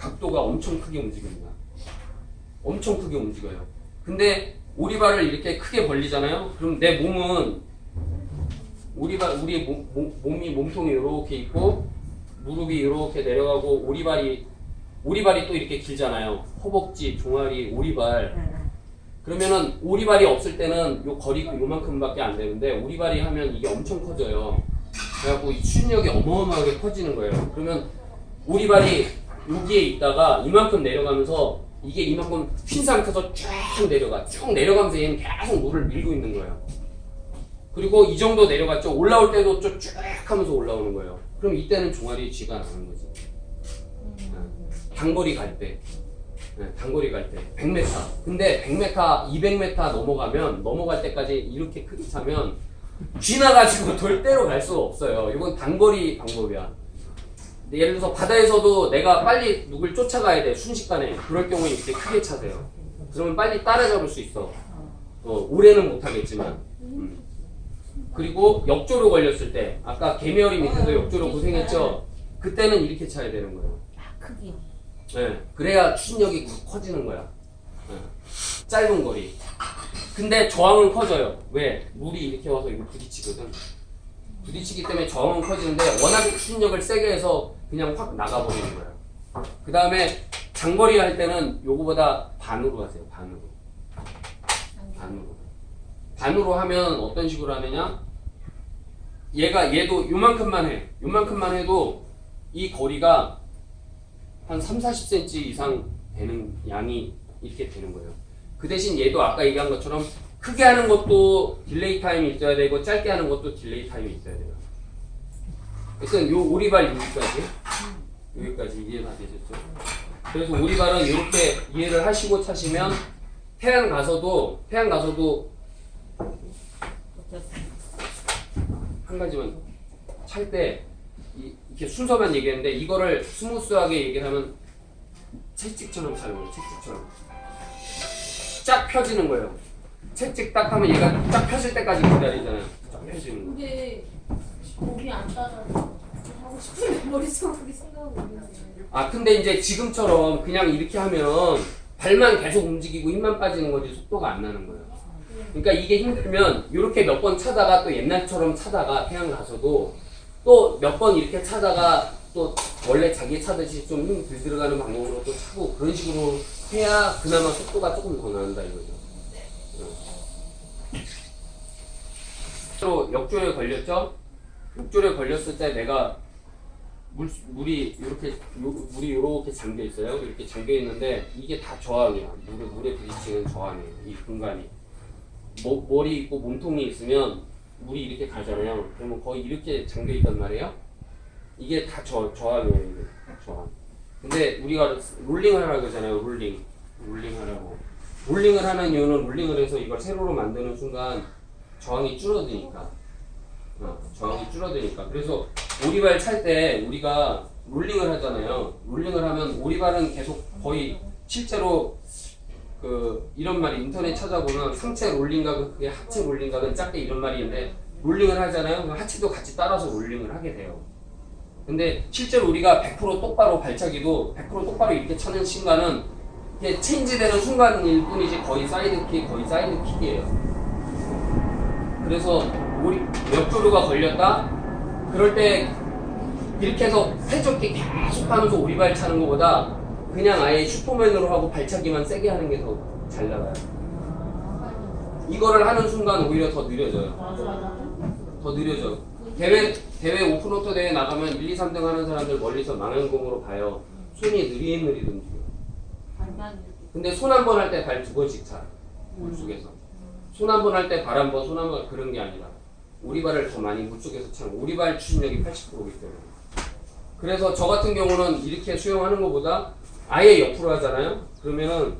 각도가 엄청 크게 움직입니다. 엄청 크게 움직여요. 근데 오리발을 이렇게 크게 벌리잖아요. 그럼 내 몸은 우리 몸통이 이렇게 있고 무릎이 이렇게 내려가고 오리발이 또 이렇게 길잖아요. 허벅지, 종아리, 오리발. 그러면은 오리발이 없을 때는 요 거리가 요만큼밖에 안 되는데 오리발이 하면 이게 엄청 커져요. 그래갖고 이 추진력이 어마어마하게 커지는 거예요. 그러면 오리발이 여기에 있다가 이만큼 내려가면서 이게 이만큼 핀 상태에서 쭉 내려가. 쭉 내려가면서 얘는 계속 물을 밀고 있는 거예요. 그리고 이 정도 내려갔죠. 올라올 때도 쭉 하면서 올라오는 거예요. 그럼 이때는 종아리에 쥐가 나는 거지. 단거리 갈 때. 단거리 갈 때. 100m. 근데 100m, 200m 넘어갈 때까지 이렇게 크게 차면 쥐나가지고 절대로 갈 수가 없어요. 이건 단거리 방법이야. 예를 들어서 바다에서도 내가 빨리 누굴 쫓아가야 돼. 순식간에. 그럴 경우에 이렇게 크게 차세요. 그러면 빨리 따라잡을 수 있어. 오래는 못하겠지만. 그리고 역조로 걸렸을 때 아까 개미어리 밑에서 역조로 고생했죠. 그때는 이렇게 차야 되는 거예요. 크게. 네, 그래야 추진력이 커지는 거야. 네. 짧은 거리. 근데 저항은 커져요. 왜? 물이 이렇게 와서 이거 부딪히거든. 부딪히기 때문에 저항은 커지는데 워낙에 추진력을 세게 해서 그냥 확 나가버리는 거야. 그 다음에 장거리 할 때는 요거보다 반으로 하세요. 반으로 하면 어떤 식으로 하느냐? 얘도 요만큼만 해. 요만큼만 해도 이 거리가 한 30-40cm 이상 되는 양이 이렇게 되는 거예요. 그 대신 얘도 아까 얘기한 것처럼 크게 하는 것도 딜레이 타임이 있어야 되고 짧게 하는 것도 딜레이 타임이 있어야 돼요. 일단 요 오리발 여기까지 이해가 되셨죠? 그래서 오리발은 이렇게 이해를 하시고 차시면 태양 가서도 한 가지만 찰 때 이렇게 순서만 얘기했는데 이거를 스무스하게 얘기를 하면 채찍처럼 차는 거예요. 채찍처럼 쫙 펴지는 거예요. 채찍 딱 하면 얘가 쫙 펴질 때까지 기다리잖아요. 쫙 펴지는 거. 근데 목이 안 따라서 하고 싶은데 머릿속으로 생각하고 있는데. 근데 이제 지금처럼 그냥 이렇게 하면 발만 계속 움직이고 힘만 빠지는 거지 속도가 안 나는 거예요. 그러니까 이게 힘들면 이렇게 몇 번 차다가 또 옛날처럼 차다가 태양 가서도 또 몇 번 이렇게 차다가 또 원래 자기 차듯이 좀 힘 들 들어가는 방법으로 또 차고 그런 식으로 해야 그나마 속도가 조금 더 나는다 이거죠. 또 역조에 걸렸죠? 역조에 걸렸을 때 내가 물이 이렇게 잠겨 있어요. 이렇게 잠겨 있는데 이게 다 저항이야. 물에 부딪히는 저항이에요. 이 공간이. 머리 있고 몸통이 있으면 물이 이렇게 가잖아요. 그러면 거의 이렇게 잠겨 있단 말이에요. 이게 다 저항이에요. 이게 저항. 근데 우리가 롤링을 하라고 하잖아요. 롤링하라고. 롤링을 하는 이유는 롤링을 해서 이걸 세로로 만드는 순간 저항이 줄어드니까. 저항이 줄어드니까. 그래서 오리발 찰 때 우리가 롤링을 하잖아요. 롤링을 하면 오리발은 계속 거의 실제로 이런 말이 인터넷 찾아보면 상체 롤링각은 크게 하체 롤링각은 작게 이런 말이 있는데 롤링을 하잖아요. 그럼 하체도 같이 따라서 롤링을 하게 돼요. 근데 실제로 우리가 100% 똑바로 발차기도 100% 똑바로 이렇게 차는 순간은 이게 체인지되는 순간일 뿐이지 거의 사이드킥이에요. 그래서 역조류가 걸렸다? 그럴 때 이렇게 해서 회전기 계속 하면서 오리발 차는 것보다 그냥 아예 슈퍼맨으로 하고 발차기만 세게 하는 게 더 잘 나가요. 이거를 하는 순간 오히려 더 느려져요. 더 느려져. 대회 오픈워터 대회 나가면 1, 2, 3등 하는 사람들 멀리서 망원경으로 봐요. 손이 느릿느릿 움직여요. 근데 손 한 번 할 때 발 2번씩 차. 물속에서. 손 한 번 할 때 발 한 번, 손 한 번 그런 게 아니라 오리발을 더 많이 물속에서 차는 오리발 추진력이 80%이기 때문에. 그래서 저 같은 경우는 이렇게 수영하는 것보다 아예 옆으로 하잖아요. 그러면은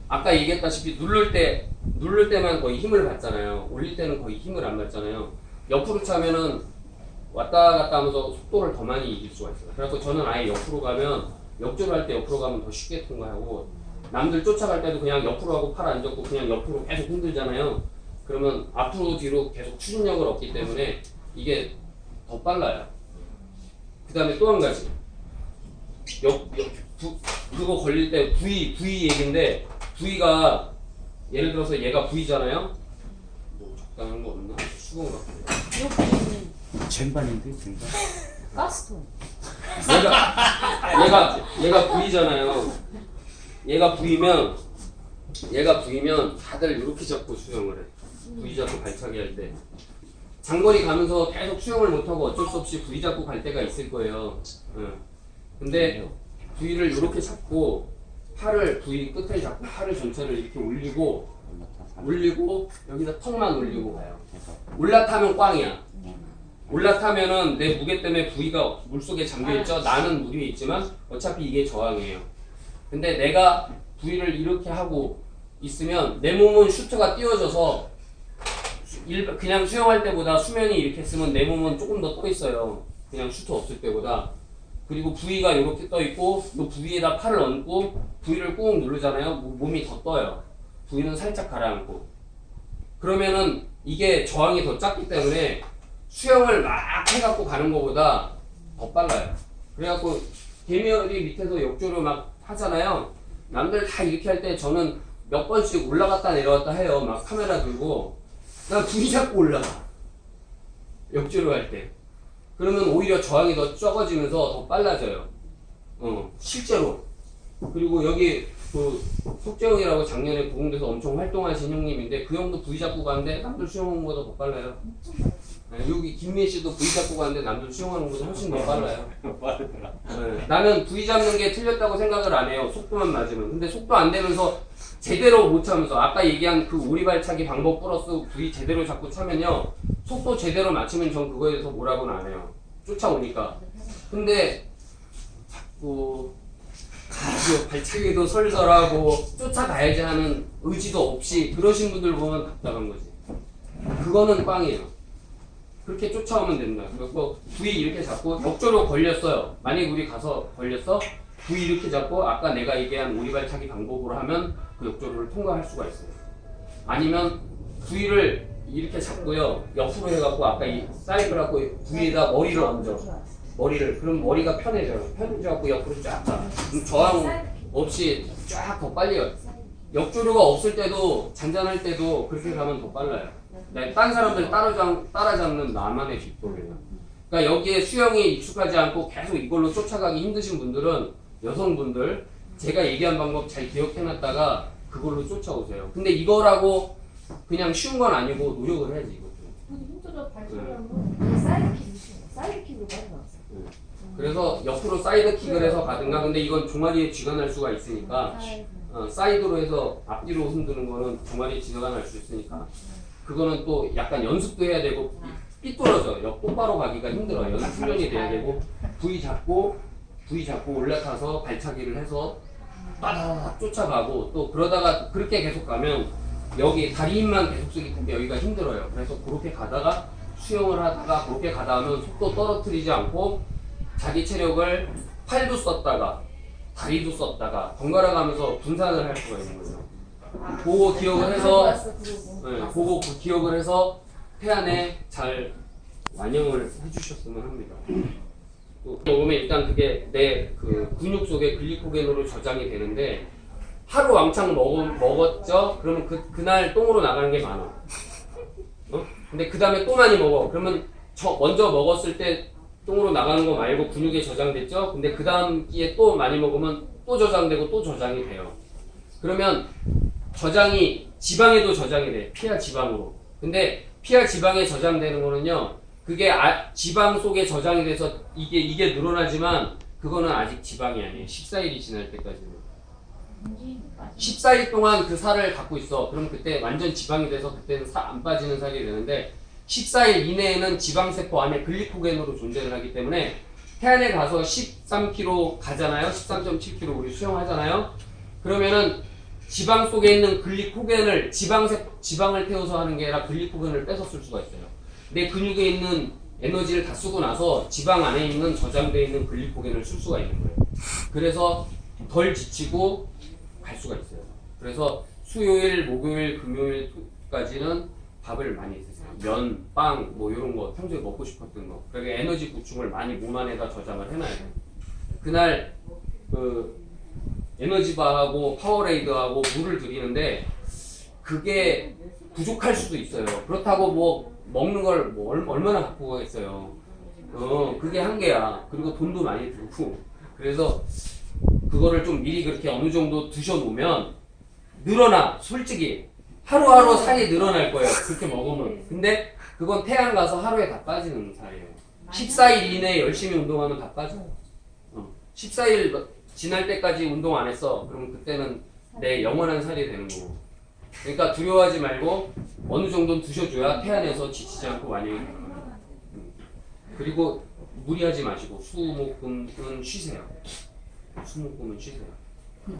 아까 얘기했다시피 누를 때만 거의 힘을 받잖아요. 올릴 때는 거의 힘을 안 받잖아요. 옆으로 차면은 왔다 갔다 하면서 속도를 더 많이 이길 수가 있어요. 그래서 저는 아예 옆으로 가면 역조를 할 때 옆으로 가면 더 쉽게 통과하고 남들 쫓아갈 때도 그냥 옆으로 하고 팔 안 접고 그냥 옆으로 계속 흔들잖아요. 그러면 앞으로 뒤로 계속 추진력을 얻기 때문에 이게 더 빨라요. 그 다음에 또 한 가지. 그거 걸릴 때 V 얘기인데 V가 예를 들어서 얘가 V잖아요. 뭐 적당한 거 없나? 수긍을 갖고. 여기는 쟁반인데 쟁반. 가스통. 얘가 V잖아요. 얘가 V면 다들 이렇게 잡고 수영을 해. V 잡고 발차기 할 때. 장거리 가면서 계속 수영을 못하고 어쩔 수 없이 V 잡고 갈 때가 있을 거예요. 근데 V를 이렇게 잡고 팔을 V 끝에 잡고 팔을 전체를 이렇게 올리고 여기다 턱만 올리고 가요. 올라타면 꽝이야. 올라타면은 내 무게 때문에 V가 물속에 잠겨있죠. 나는 물 위에 있지만 어차피 이게 저항이에요. 근데 내가 V를 이렇게 하고 있으면 내 몸은 슈트가 띄워져서 그냥 수영할 때보다 수면이 이렇게 쓰면 내 몸은 조금 더 떠 있어요. 그냥 슈트 없을 때보다. 그리고 V가 이렇게 떠 있고 또 V에다 팔을 얹고 V를 꾹 누르잖아요. 몸이 더 떠요. V는 살짝 가라앉고. 그러면은 이게 저항이 더 작기 때문에 수영을 막 해갖고 가는 것보다 더 빨라요. 그래갖고 개미어리 밑에서 역조를 막 하잖아요. 남들 다 이렇게 할 때 저는 몇 번씩 올라갔다 내려갔다 해요. 막 카메라 들고. 나 V 잡고 올라가. 역조를 할 때. 그러면 오히려 저항이 더 적어지면서 더 빨라져요. 실제로. 그리고 여기 그 속재형이라고 작년에 부흥돼서 엄청 활동하신 형님인데 그 형도 V 잡고 가는데 남들 수영하는 것보다 더 빨라요. 여기 김민 씨도 V 잡고 가는데 남들 수영하는 것보다 훨씬 더 빨라요. 빠르더라. 나는 V 잡는 게 틀렸다고 생각을 안 해요. 속도만 맞으면. 근데 속도 안 되면서 제대로 못 차면서 아까 얘기한 그 오리발차기 방법 플러스 V 제대로 잡고 차면요. 속도 제대로 맞추면 전 그거에 대해서 뭐라고는 안 해요. 쫓아오니까. 근데 자꾸 가지고 발차기도 설설하고 쫓아가야지 하는 의지도 없이 그러신 분들 보면 답답한 거지. 그거는 꽝이에요. 그렇게 쫓아오면 된다. 그리고 V 이렇게 잡고 역조로 걸렸어요. 만약 우리 가서 걸렸어? V 이렇게 잡고 아까 내가 얘기한 오리발차기 방법으로 하면 그 역조를 통과할 수가 있어요. 아니면 V를 이렇게 잡고요. 옆으로 해갖고 아까 이 사이클 갖고 V에다 머리를 얹어. 그럼 머리가 편해져요. 편해져갖고 옆으로 쫙 가. 그럼 저항 없이 쫙 더 빨리 가요. 역조류가 없을 때도 잔잔할 때도 그렇게 가면 더 빨라요. 딴 사람들 따라잡는 나만의 비법이에요. 그러니까 여기에 수영이 익숙하지 않고 계속 이걸로 쫓아가기 힘드신 분들은 여성분들 제가 얘기한 방법 잘 기억해놨다가 그걸로 쫓아오세요. 근데 이거라고 그냥 쉬운 건 아니고 노력을 해야지 이것도. 힘들어 발차기하면 사이드킥으로 빠져나왔어. 그래서 옆으로 사이드킥을 해서 가든가. 근데 이건 종아리에 쥐가 날 수가 있으니까 사이드로 해서 앞뒤로 흔드는 거는 종아리에 쥐가 날 수 있으니까 그거는 또 약간 연습도 해야 되고 삐뚤어져. 똑바로 가기가 힘들어요. 연습 훈련이 돼야 되고 V 잡고 올라타서 발차기를 해서 따닥 쫓아가고 또 그러다가 그렇게 계속 가면 여기 다리 힘만 계속 쓰기 때문에 여기가 힘들어요. 그래서 그렇게 가다가 수영을 하다가 그렇게 가다 하면 속도 떨어뜨리지 않고 자기 체력을 팔도 썼다가 다리도 썼다가 번갈아 가면서 분산을 할 수가 있는 거죠. 그거 기억을 해서 그거 기억을 해서 태안에 잘 완영을 해주셨으면 합니다. 그러면 일단 그게 내 그 근육 속에 글리코겐으로 저장이 되는데 하루 왕창 먹었죠? 그러면 그날 똥으로 나가는 게 많아. 근데 그 다음에 또 많이 먹어. 그러면 먼저 먹었을 때 똥으로 나가는 거 말고 근육에 저장됐죠? 근데 그 다음 끼에 또 많이 먹으면 또 저장되고 또 저장이 돼요. 그러면 저장이 지방에도 저장이 돼. 피하 지방으로. 근데 피하 지방에 저장되는 거는요. 그게 지방 속에 저장이 돼서 이게 늘어나지만 그거는 아직 지방이 아니에요. 14일이 지날 때까지는. 14일 동안 그 살을 갖고 있어. 그럼 그때 완전 지방이 돼서 그때는 안 빠지는 살이 되는데 14일 이내에는 지방세포 안에 글리코겐으로 존재를 하기 때문에 태안에 가서 13km 가잖아요. 13.7km 우리 수영하잖아요. 그러면은 지방 속에 있는 글리코겐을 지방을 태워서 하는 게 아니라 글리코겐을 뺏어 쓸 수가 있어요. 내 근육에 있는 에너지를 다 쓰고 나서 지방 안에 있는 저장되어 있는 글리코겐을 쓸 수가 있는 거예요. 그래서 덜 지치고 갈 수가 있어요. 그래서 수요일, 목요일, 금요일까지는 밥을 많이 드세요. 면, 빵, 뭐 이런 거 평소에 먹고 싶었던 거. 그러니까 에너지 보충을 많이 몸 안에다 저장을 해놔야 돼요. 그날 그 에너지바하고 파워레이드하고 물을 드리는데 그게 부족할 수도 있어요. 그렇다고 뭐 먹는 걸 뭐 얼마나 갖고 가겠어요. 그게 한계야. 그리고 돈도 많이 들고. 그래서 그거를 좀 미리 그렇게 어느 정도 드셔놓으면 늘어나. 솔직히 하루하루 살이 늘어날 거예요. 그렇게 먹으면. 근데 그건 태안 가서 하루에 다 빠지는 살이에요. 14일 이내에 열심히 운동하면 다 빠져요. 14일 지날 때까지 운동 안 했어. 그럼 그때는 내 영원한 살이 되는 거고. 그러니까 두려워하지 말고 어느 정도는 드셔줘야 태안에서 지치지 않고 많이. 그리고 무리하지 마시고 수목금은 쉬세요. 수목금은 쉬세요.